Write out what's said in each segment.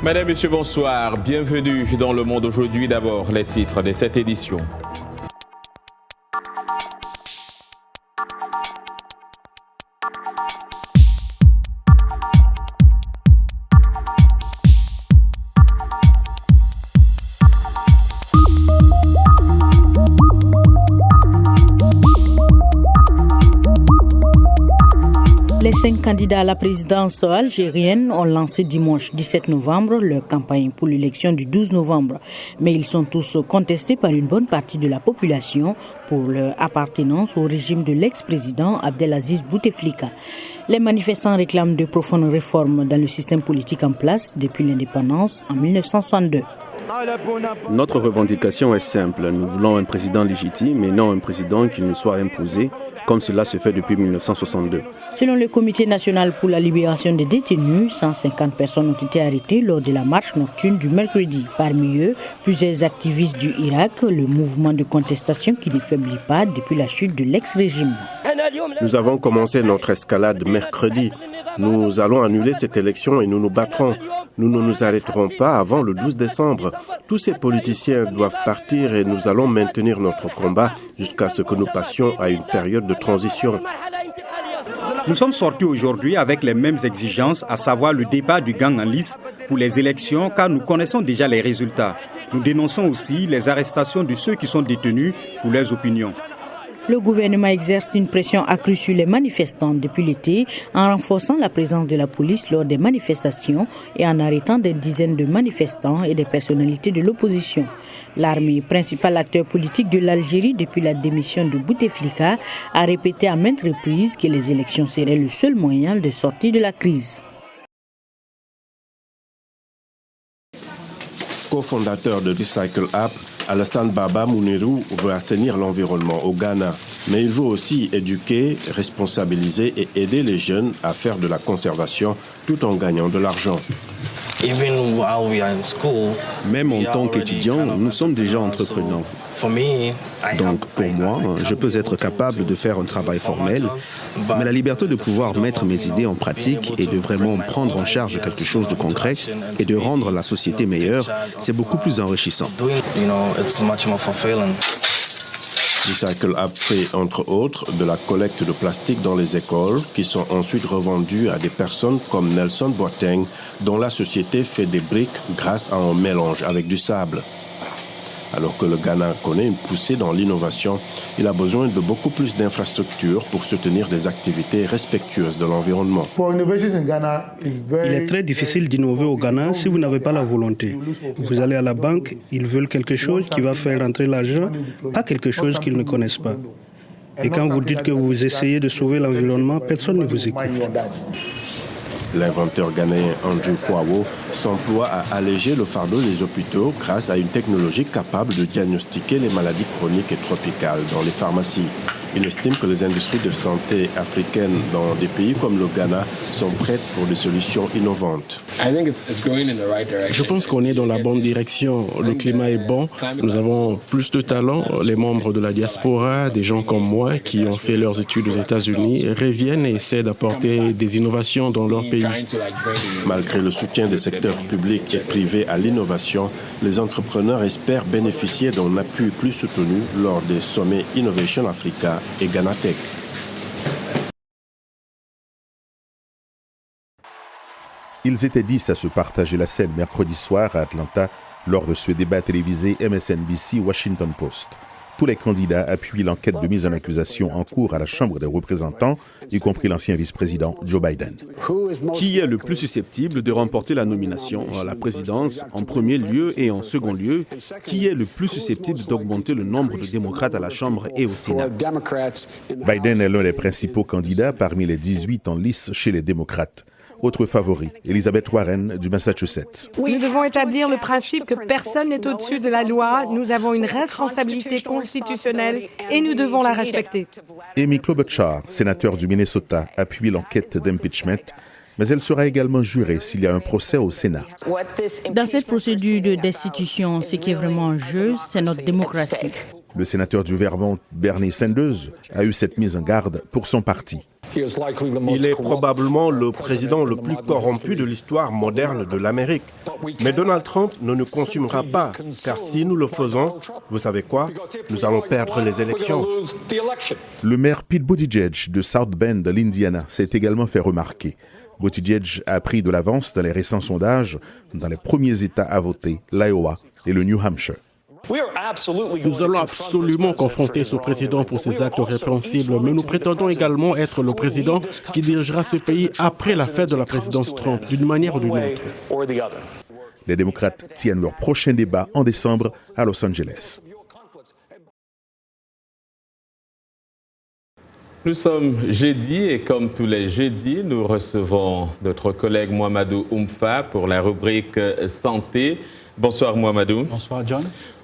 Mesdames, Messieurs, bonsoir. Bienvenue dans Le Monde aujourd'hui. D'abord, les titres de cette édition. Les 5 candidats à la présidence algérienne ont lancé dimanche 17 novembre leur campagne pour l'élection du 12 novembre. Mais ils sont tous contestés par une bonne partie de la population pour leur appartenance au régime de l'ex-président Abdelaziz Bouteflika. Les manifestants réclament de profondes réformes dans le système politique en place depuis l'indépendance en 1962. Notre revendication est simple. Nous voulons un président légitime et non un président qui nous soit imposé, comme cela se fait depuis 1962. Selon le Comité national pour la libération des détenus, 150 personnes ont été arrêtées lors de la marche nocturne du mercredi. Parmi eux, plusieurs activistes du Irak, le mouvement de contestation qui ne faiblit pas depuis la chute de l'ex-régime. Nous avons commencé notre escalade mercredi. Nous allons annuler cette élection et nous nous battrons. Nous ne nous arrêterons pas avant le 12 décembre. Tous ces politiciens doivent partir et nous allons maintenir notre combat jusqu'à ce que nous passions à une période de transition. Nous sommes sortis aujourd'hui avec les mêmes exigences, à savoir le départ du gang en lice pour les élections, car nous connaissons déjà les résultats. Nous dénonçons aussi les arrestations de ceux qui sont détenus pour leurs opinions. Le gouvernement exerce une pression accrue sur les manifestants depuis l'été en renforçant la présence de la police lors des manifestations et en arrêtant des dizaines de manifestants et des personnalités de l'opposition. L'armée, principal acteur politique de l'Algérie depuis la démission de Bouteflika, a répété à maintes reprises que les élections seraient le seul moyen de sortir de la crise. Co-fondateur de Recycle App, Alassane Baba Mounirou veut assainir l'environnement au Ghana. Mais il veut aussi éduquer, responsabiliser et aider les jeunes à faire de la conservation tout en gagnant de l'argent. Même en tant qu'étudiant, nous sommes déjà entreprenants. Donc pour moi, je peux être capable de faire un travail formel, mais la liberté de pouvoir mettre mes idées en pratique et de vraiment prendre en charge quelque chose de concret et de rendre la société meilleure, c'est beaucoup plus enrichissant. Recycle App fait entre autres de la collecte de plastique dans les écoles qui sont ensuite revendus à des personnes comme Nelson Boateng dont la société fait des briques grâce à un mélange avec du sable. Alors que le Ghana connaît une poussée dans l'innovation, il a besoin de beaucoup plus d'infrastructures pour soutenir des activités respectueuses de l'environnement. Il est très difficile d'innover au Ghana si vous n'avez pas la volonté. Vous allez à la banque, ils veulent quelque chose qui va faire rentrer l'argent, pas quelque chose qu'ils ne connaissent pas. Et quand vous dites que vous essayez de sauver l'environnement, personne ne vous écoute. L'inventeur ghanéen Andrew Kwawo s'emploie à alléger le fardeau des hôpitaux grâce à une technologie capable de diagnostiquer les maladies chroniques et tropicales dans les pharmacies. Il estime que les industries de santé africaines dans des pays comme le Ghana sont prêtes pour des solutions innovantes. Je pense qu'on est dans la bonne direction. Le climat est bon. Nous avons plus de talent. Les membres de la diaspora, des gens comme moi qui ont fait leurs études aux États-Unis, reviennent et essaient d'apporter des innovations dans leur pays. Malgré le soutien des secteurs publics et privés à l'innovation, les entrepreneurs espèrent bénéficier d'un appui plus soutenu lors des sommets Innovation Africa et Ghana Tech. Ils étaient 10 à se partager la scène mercredi soir à Atlanta lors de ce débat télévisé MSNBC-Washington Post. Tous les candidats appuient l'enquête de mise en accusation en cours à la Chambre des représentants, y compris l'ancien vice-président Joe Biden. Qui est le plus susceptible de remporter la nomination à la présidence en premier lieu et en second lieu? Qui est le plus susceptible d'augmenter le nombre de démocrates à la Chambre et au Sénat? Biden est l'un des principaux candidats parmi les 18 en lice chez les démocrates. Autre favori, Elizabeth Warren du Massachusetts. Nous devons établir le principe que personne n'est au-dessus de la loi. Nous avons une responsabilité constitutionnelle et nous devons la respecter. Amy Klobuchar, sénateur du Minnesota, appuie l'enquête d'impeachment, mais elle sera également jurée s'il y a un procès au Sénat. Dans cette procédure de destitution, ce qui est vraiment en jeu, c'est notre démocratie. Le sénateur du Vermont, Bernie Sanders, a eu cette mise en garde pour son parti. Il est probablement le président le plus corrompu de l'histoire moderne de l'Amérique. Mais Donald Trump ne nous consumera pas, car si nous le faisons, vous savez quoi? Nous allons perdre les élections. Le maire Pete Buttigieg de South Bend, l'Indiana, s'est également fait remarquer. Buttigieg a pris de l'avance dans les récents sondages dans les premiers États à voter, l'Iowa et le New Hampshire. Nous allons absolument confronter ce président pour ses actes répréhensibles, mais nous prétendons également être le président qui dirigera ce pays après la fin de la présidence Trump, d'une manière ou d'une autre. Les démocrates tiennent leur prochain débat en décembre à Los Angeles. Nous sommes jeudi et comme tous les jeudis, nous recevons notre collègue Mouhamadou Oumfa pour la rubrique Santé. Bonsoir Mouhamadou. Bonsoir John.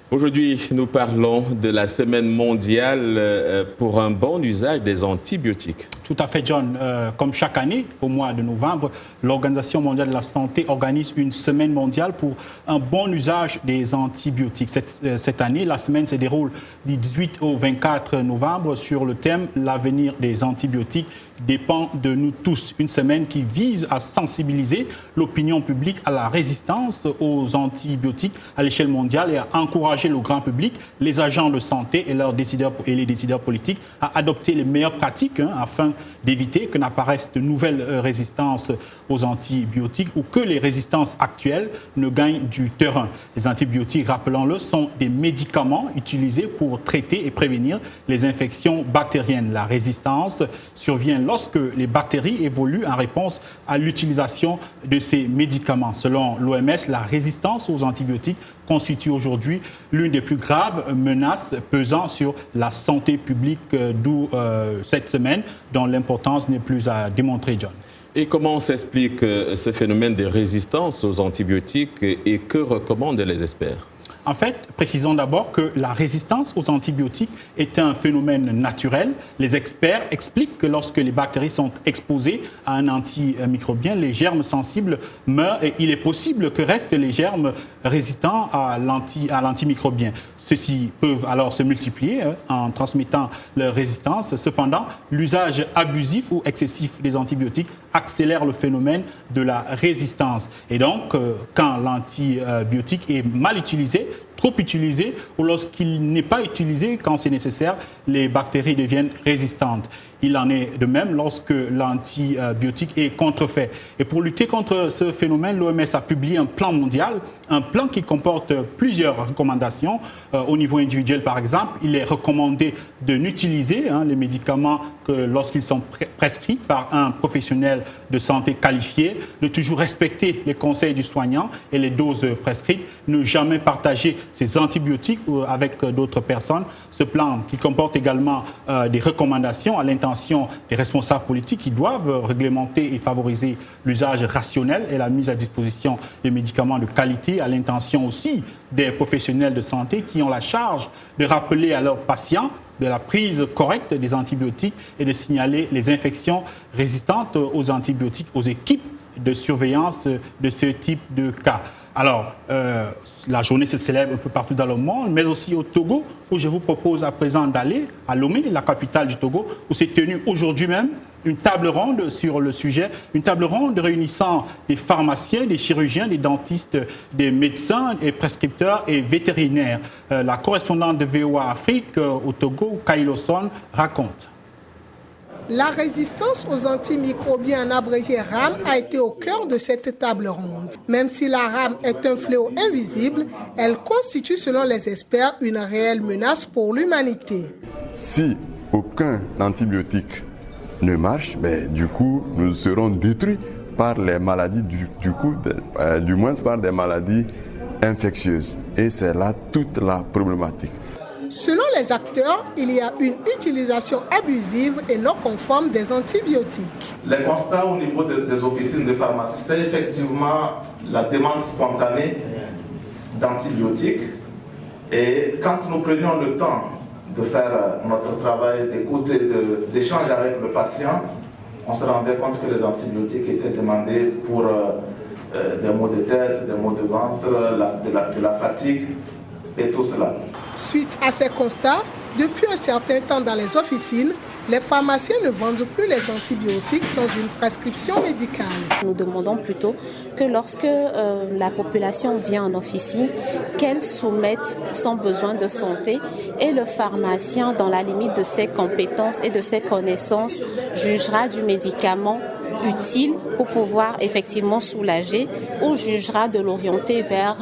Aujourd'hui, nous parlons de la semaine mondiale pour un bon usage des antibiotiques. Tout à fait, John. Comme chaque année, au mois de novembre, l'Organisation mondiale de la santé organise une semaine mondiale pour un bon usage des antibiotiques. Cette année, la semaine se déroule du 18 au 24 novembre sur le thème « L'avenir des antibiotiques dépend de nous tous ». Une semaine qui vise à sensibiliser l'opinion publique à la résistance aux antibiotiques à l'échelle mondiale et à encourager le grand public, les agents de santé et les décideurs politiques à adopter les meilleures pratiques afin d'éviter que n'apparaissent de nouvelles résistances aux antibiotiques ou que les résistances actuelles ne gagnent du terrain. Les antibiotiques, rappelons-le, sont des médicaments utilisés pour traiter et prévenir les infections bactériennes. La résistance survient lorsque les bactéries évoluent en réponse à l'utilisation de ces médicaments. Selon l'OMS, la résistance aux antibiotiques constitue aujourd'hui l'une des plus graves menaces pesant sur la santé publique, d'où cette semaine, dont l'importance n'est plus à démontrer, John. Et comment s'explique ce phénomène de résistance aux antibiotiques et que recommandent les experts? En fait, précisons d'abord que la résistance aux antibiotiques est un phénomène naturel. Les experts expliquent que lorsque les bactéries sont exposées à un antimicrobien, les germes sensibles meurent et il est possible que restent les germes résistants à l'antimicrobien. Ceux-ci peuvent alors se multiplier en transmettant leur résistance. Cependant, l'usage abusif ou excessif des antibiotiques accélère le phénomène de la résistance. Et donc, quand l'antibiotique est mal utilisé, trop utilisé, ou lorsqu'il n'est pas utilisé quand c'est nécessaire, les bactéries deviennent résistantes. Il en est de même lorsque l'antibiotique est contrefait. Et pour lutter contre ce phénomène, l'OMS a publié un plan mondial, un plan qui comporte plusieurs recommandations. Au niveau individuel, par exemple, il est recommandé de n'utiliser les médicaments que lorsqu'ils sont prescrits par un professionnel de santé qualifié, de toujours respecter les conseils du soignant et les doses prescrites, ne jamais partager ces antibiotiques avec d'autres personnes. Ce plan qui comporte également des recommandations à l'intention des responsables politiques qui doivent réglementer et favoriser l'usage rationnel et la mise à disposition de médicaments de qualité, à l'intention aussi des professionnels de santé qui ont la charge de rappeler à leurs patients de la prise correcte des antibiotiques et de signaler les infections résistantes aux antibiotiques aux équipes de surveillance de ce type de cas. Alors, la journée se célèbre un peu partout dans le monde, mais aussi au Togo, où je vous propose à présent d'aller à Lomé, la capitale du Togo, où s'est tenue aujourd'hui même une table ronde sur le sujet, une table ronde réunissant des pharmaciens, des chirurgiens, des dentistes, des médecins et prescripteurs et vétérinaires. La correspondante de VOA Afrique au Togo, Kailo Son, raconte. La résistance aux antimicrobiens, en abrégé RAM, a été au cœur de cette table ronde. Même si la RAM est un fléau invisible, elle constitue, selon les experts, une réelle menace pour l'humanité. Si aucun antibiotique ne marche, du coup, nous serons détruits par les maladies, du moins par des maladies infectieuses. Et c'est là toute la problématique. Selon les acteurs, il y a une utilisation abusive et non conforme des antibiotiques. Les constats au niveau des officines de pharmacie, c'est effectivement la demande spontanée d'antibiotiques. Et quand nous prenions le temps de faire notre travail d'écoute et d'échange avec le patient, on se rendait compte que les antibiotiques étaient demandés pour des maux de tête, des maux de ventre, de la fatigue et tout cela. Suite à ces constats, depuis un certain temps dans les officines, Les pharmaciens ne vendent plus les antibiotiques sans une prescription médicale. Nous demandons plutôt que lorsque la population vient en officine, qu'elle soumette son besoin de santé et le pharmacien, dans la limite de ses compétences et de ses connaissances, jugera du médicament utile pour pouvoir effectivement soulager ou jugera de l'orienter vers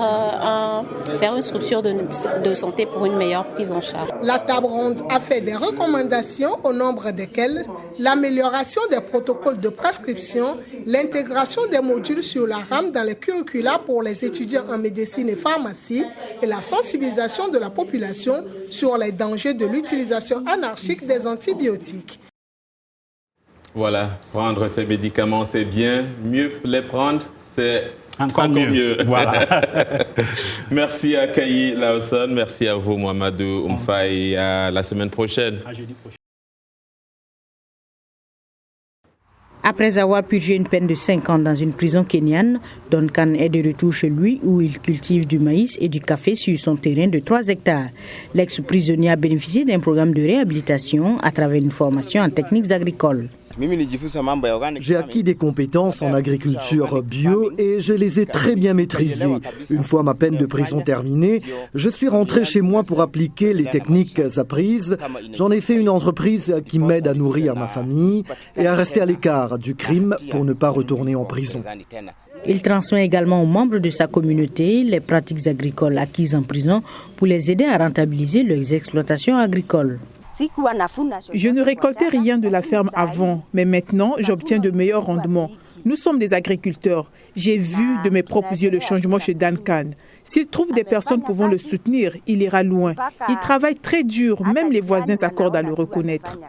une structure de santé pour une meilleure prise en charge. La table ronde a fait des recommandations au nombre desquelles l'amélioration des protocoles de prescription, l'intégration des modules sur la RAM dans les curricula pour les étudiants en médecine et pharmacie et la sensibilisation de la population sur les dangers de l'utilisation anarchique des antibiotiques. Voilà, prendre ces médicaments, c'est bien. Mieux les prendre, c'est encore mieux. Voilà. Merci à Kayi Lawson, merci à vous, Mouhamadou Oumfa, et à la semaine prochaine. À jeudi prochain. Après avoir purgé une peine de 5 ans dans une prison kenyane, Duncan est de retour chez lui où il cultive du maïs et du café sur son terrain de 3 hectares. L'ex-prisonnier a bénéficié d'un programme de réhabilitation à travers une formation en techniques agricoles. J'ai acquis des compétences en agriculture bio et je les ai très bien maîtrisées. Une fois ma peine de prison terminée, je suis rentré chez moi pour appliquer les techniques apprises. J'en ai fait une entreprise qui m'aide à nourrir ma famille et à rester à l'écart du crime pour ne pas retourner en prison. Il transmet également aux membres de sa communauté les pratiques agricoles acquises en prison pour les aider à rentabiliser leurs exploitations agricoles. Je ne récoltais rien de la ferme avant, mais maintenant, j'obtiens de meilleurs rendements. Nous sommes des agriculteurs. J'ai vu de mes propres yeux le changement chez Duncan. S'il trouve des personnes pouvant le soutenir, il ira loin. Il travaille très dur, même les voisins s'accordent à le reconnaître.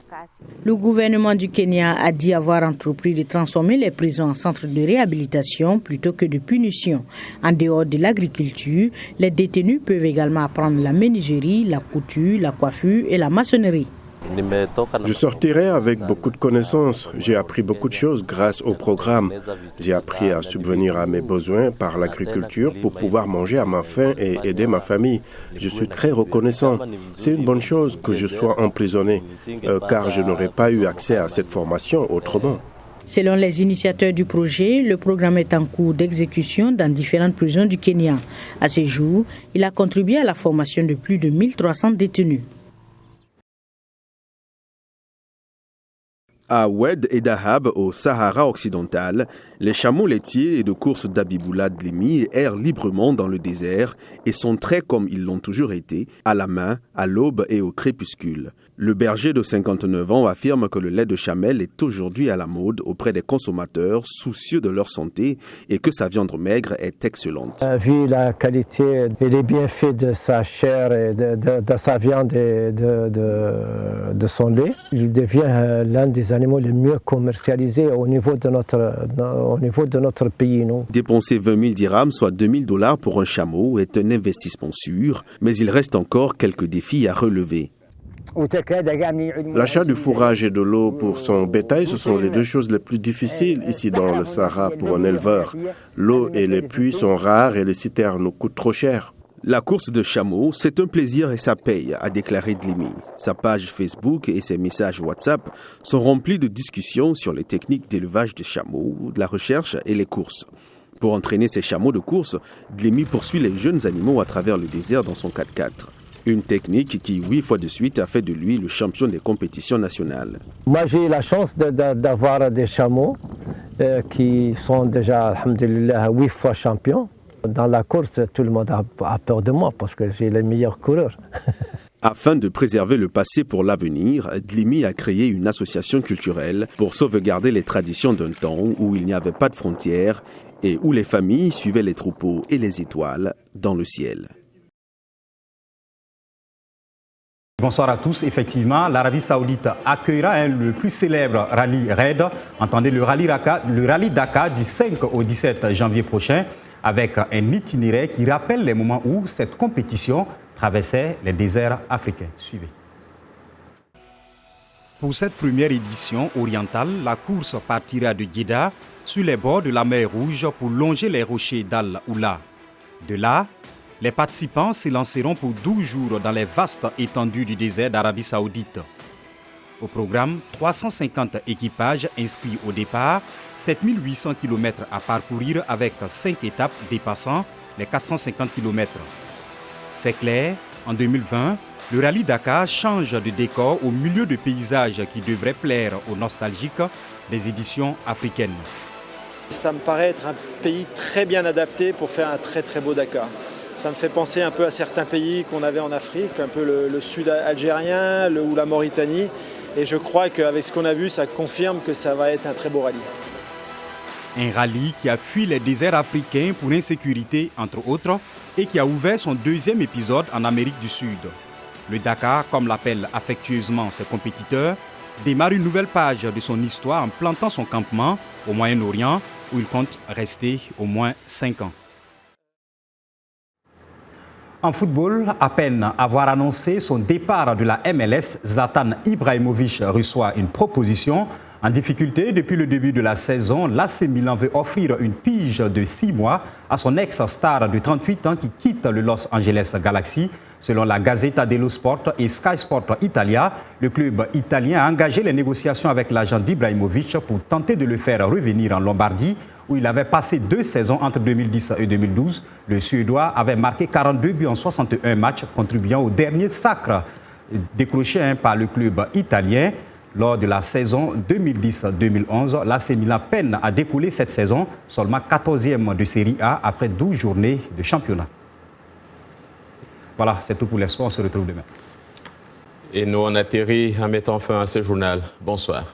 Le gouvernement du Kenya a dit avoir entrepris de transformer les prisons en centres de réhabilitation plutôt que de punition. En dehors de l'agriculture, les détenus peuvent également apprendre la menuiserie, la couture, la coiffure et la maçonnerie. Je sortirai avec beaucoup de connaissances. J'ai appris beaucoup de choses grâce au programme. J'ai appris à subvenir à mes besoins par l'agriculture pour pouvoir manger à ma faim et aider ma famille. Je suis très reconnaissant. C'est une bonne chose que je sois emprisonné, car je n'aurais pas eu accès à cette formation autrement. Selon les initiateurs du projet, le programme est en cours d'exécution dans différentes prisons du Kenya. À ce jour, il a contribué à la formation de plus de 1300 détenus. À Oued et Dahab, au Sahara occidental, les chameaux laitiers et de course d'Abiboula Dlemi errent librement dans le désert et sont très comme ils l'ont toujours été, à la main, à l'aube et au crépuscule. Le berger de 59 ans affirme que le lait de chamelle est aujourd'hui à la mode auprès des consommateurs soucieux de leur santé et que sa viande maigre est excellente. Vu la qualité et les bienfaits de sa chair, et de sa viande et de son lait, il devient l'un des animaux les mieux commercialisés au niveau de notre pays. Nous. Dépenser 20 000 dirhams, soit $2 000 pour un chameau, est un investissement sûr, mais il reste encore quelques défis à relever. L'achat du fourrage et de l'eau pour son bétail, ce sont les deux choses les plus difficiles ici dans le Sahara pour un éleveur. L'eau et les puits sont rares et les citernes nous coûtent trop cher. La course de chameaux, c'est un plaisir et ça paye, a déclaré Dlemi. Sa page Facebook et ses messages WhatsApp sont remplis de discussions sur les techniques d'élevage des chameaux, de la recherche et les courses. Pour entraîner ces chameaux de course, Dlemi poursuit les jeunes animaux à travers le désert dans son 4x4. Une technique qui, 8 fois de suite, a fait de lui le champion des compétitions nationales. Moi, j'ai eu la chance d'avoir des chameaux qui sont déjà, alhamdulillah, 8 fois champions. Dans la course, tout le monde a peur de moi parce que j'ai les meilleurs coureurs. Afin de préserver le passé pour l'avenir, Dlemi a créé une association culturelle pour sauvegarder les traditions d'un temps où il n'y avait pas de frontières et où les familles suivaient les troupeaux et les étoiles dans le ciel. Bonsoir à tous. Effectivement, l'Arabie Saoudite accueillera le plus célèbre rallye Raid, entendez le rallye Dakar du 5 au 17 janvier prochain, avec un itinéraire qui rappelle les moments où cette compétition traversait les déserts africains. Suivez. Pour cette première édition orientale, la course partira de Jeddah sur les bords de la mer Rouge pour longer les rochers d'Al-Oula. De là, les participants s'élanceront pour 12 jours dans les vastes étendues du désert d'Arabie Saoudite. Au programme, 350 équipages inscrits au départ, 7800 km à parcourir avec 5 étapes dépassant les 450 km. C'est clair, en 2020, le rallye Dakar change de décor au milieu de paysages qui devraient plaire aux nostalgiques des éditions africaines. Ça me paraît être un pays très bien adapté pour faire un très très beau Dakar. Ça me fait penser un peu à certains pays qu'on avait en Afrique, un peu le sud algérien ou la Mauritanie. Et je crois qu'avec ce qu'on a vu, ça confirme que ça va être un très beau rallye. Un rallye qui a fui les déserts africains pour insécurité, entre autres, et qui a ouvert son deuxième épisode en Amérique du Sud. Le Dakar, comme l'appellent affectueusement ses compétiteurs, démarre une nouvelle page de son histoire en plantant son campement au Moyen-Orient, où il compte rester au moins 5 ans. En football, à peine avoir annoncé son départ de la MLS, Zlatan Ibrahimovic reçoit une proposition. En difficulté depuis le début de la saison, l'AC Milan veut offrir une pige de 6 mois à son ex-star de 38 ans qui quitte le Los Angeles Galaxy. Selon la Gazzetta dello Sport et Sky Sport Italia, le club italien a engagé les négociations avec l'agent d'Ibrahimovic pour tenter de le faire revenir en Lombardie, où il avait passé 2 saisons entre 2010 et 2012. Le Suédois avait marqué 42 buts en 61 matchs, contribuant au dernier sacre décroché par le club italien. Lors de la saison 2010-2011, l'AC Milan peine à décoller cette saison, seulement 14e de Série A après 12 journées de championnat. Voilà, c'est tout pour les sports. On se retrouve demain. Et nous, on atterrit en mettant fin à ce journal. Bonsoir.